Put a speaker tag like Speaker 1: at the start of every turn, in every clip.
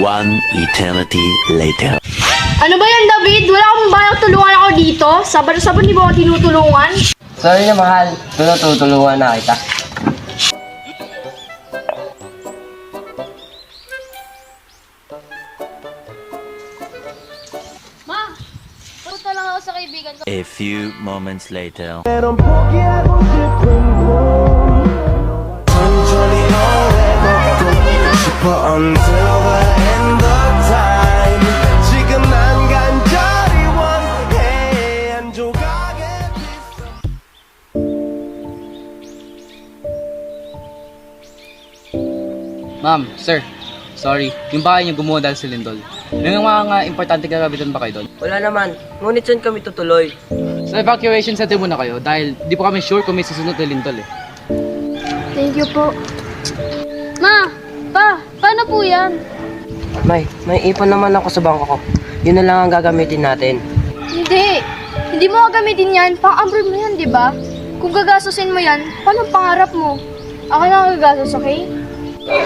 Speaker 1: One eternity later.
Speaker 2: Ano ba yan, David? Wala akong bayang tulungan ako dito. Sabar-sabar di ba ako tinutulungan?
Speaker 3: Sorry na mahal, tutulungan na kita.
Speaker 2: Ma, punta lang ako sa kaibigan ko.
Speaker 1: A few moments later.
Speaker 4: Until the end of time 지금 난 간절히 원해 한 조각의
Speaker 5: Ma'am, sir, sorry. Yung bahay niyo gumawa dahil sa lindol. May mga importante kagabitan ba kayo doon?
Speaker 3: Wala naman, ngunit saan kami tutuloy?
Speaker 5: Sa evacuation center muna kayo dahil di po kami sure kung may susunod na lindol eh.
Speaker 2: Thank you po. Ma, pa, paano po yan?
Speaker 3: May ipon naman ako sa bangko ko. Yun na lang ang gagamitin natin.
Speaker 2: Hindi mo gagamitin yan. Pang-abroad mo yan, di ba? Kung gagastusin mo yan, paano pangarap mo? Ako na ang gagastos, okay?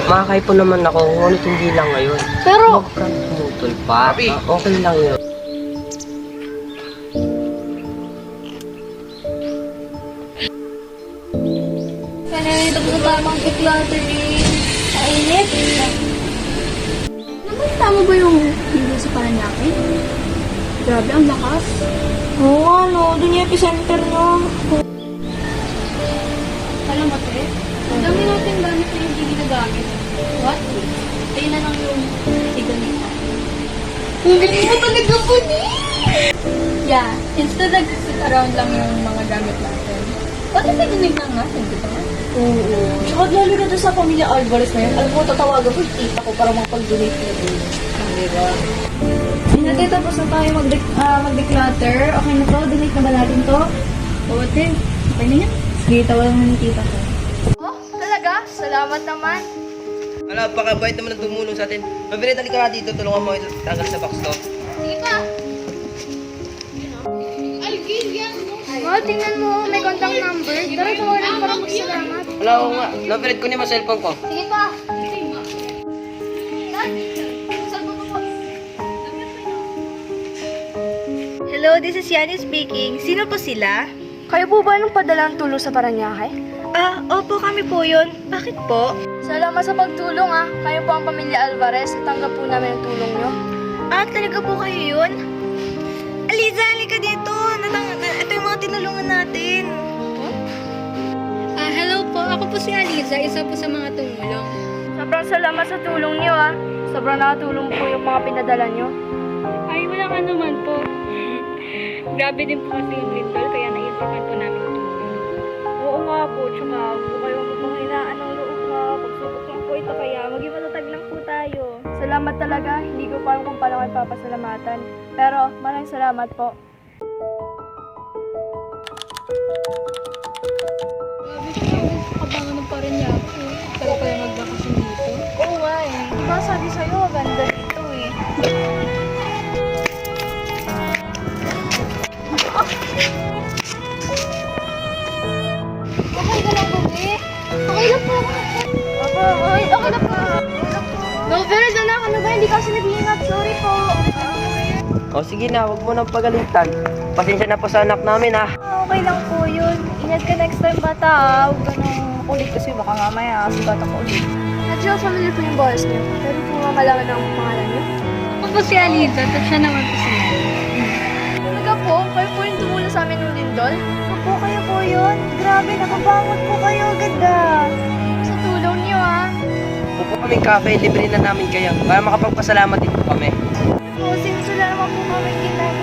Speaker 3: Makakaipon naman ako, ngunit hindi lang ngayon.
Speaker 2: Pero,
Speaker 3: Huwag kang tumutol pa. Okay lang yun.
Speaker 2: kanina ko na tamang decluttering. Kainit. Naman, tama ba yung video sa Paranaque? Grabe, ang lakas. Oo, ano, dun yung epicenter nyo. Alam mo, te? Ang dami natin gamit na hindi ginagamit. What? Ayun na lang yung ganito. Hindi mo talaga po ni! Yeah, instead nag-sit around lang yung mga gamit natin. Ba't hindi ginignan natin, di ba? Oo. Tsaka lalo na doon sa pamilya Alvarez na yun, alam mo, tatawagan ko yung tita ko para makapag-donate na doon. Di ba? Ay, tapos na tayo mag-declutter. Okay na to? Donate na ba natin to? Oo, te. Okay na yan? Sige, tawagan na ng tita ko. Oh, talaga? Salamat naman.
Speaker 3: Wala, pakabait naman ang tumulong sa atin. Mabilit, halika nga dito, tulungan mo ito tagas sa box to.
Speaker 2: Sige pa. Oh, tingnan mo, may contact number. Tara, tawagan para magsalamat.
Speaker 3: Wala ko nga, mabilit ko niya yung cellphone ko.
Speaker 2: Sige pa.
Speaker 6: Hello, this is Yani speaking. Sino po sila?
Speaker 2: Kayo po ba nung padala ng tulong sa Paranaque?
Speaker 6: Opo kami po yun. Bakit po?
Speaker 2: Salamat sa pagtulong ah. Kayo po ang pamilya Alvarez. Tanggap po namin ang tulong nyo.
Speaker 6: Talaga po kayo yun? Aliza, halika dito. Ito yung mga tinulungan natin.
Speaker 7: Hello po. Ako po si Aliza, isa po sa mga tumulong.
Speaker 2: Sobrang salamat sa tulong nyo ah. Sobrang nakatulong po yung mga pinadala nyo.
Speaker 7: Ay, wala ka naman po. Grabe din po kasi yung lindol, kaya naisipan po namin tumulong.
Speaker 2: Oo nga po, tsaka huwag po kayong magpahinaan ng loob na pagsubok lang po ito kaya maging matatag lang po tayo. Salamat talaga, hindi ko pa alam kung paano kayo papasalamatan. Pero maraming salamat po.
Speaker 7: Grabe siya, kabangan pa rin niya ako. Pero kaya magbakasyon dito.
Speaker 2: Oo nga eh. Diba sabi sa'yo, ganda dito eh. Okay ka lang, Bubi? Okay lang po. Okay lang po. No, pero anak, ano ba? Hindi kasi nag-iingat. Sorry po.
Speaker 3: O sige na, huwag mo nang pagalitan. Pasensya na po sa anak namin ha.
Speaker 2: Okay lang po yun. Ingat ka next time, bata ah. Huwag ka nang ulit kasi baka mamaya si bata ko ulit. Natural familiar po yung boss niyo. Pero po mamalaman ang pangalan niyo.
Speaker 7: Ako po si Aliza, at siya naman po si Mel.
Speaker 2: Talaga po? Kayo po yung tumulong sa amin ng lindol? Opo, kayo po yun. Grabe, nakabangot po kayo. Ganda. Sa tulong niyo ah.
Speaker 3: Upo kaming cafe, libre na namin kayo para makapagpasalamat din po kami.
Speaker 2: Oo, sinisula naman po kami kinay.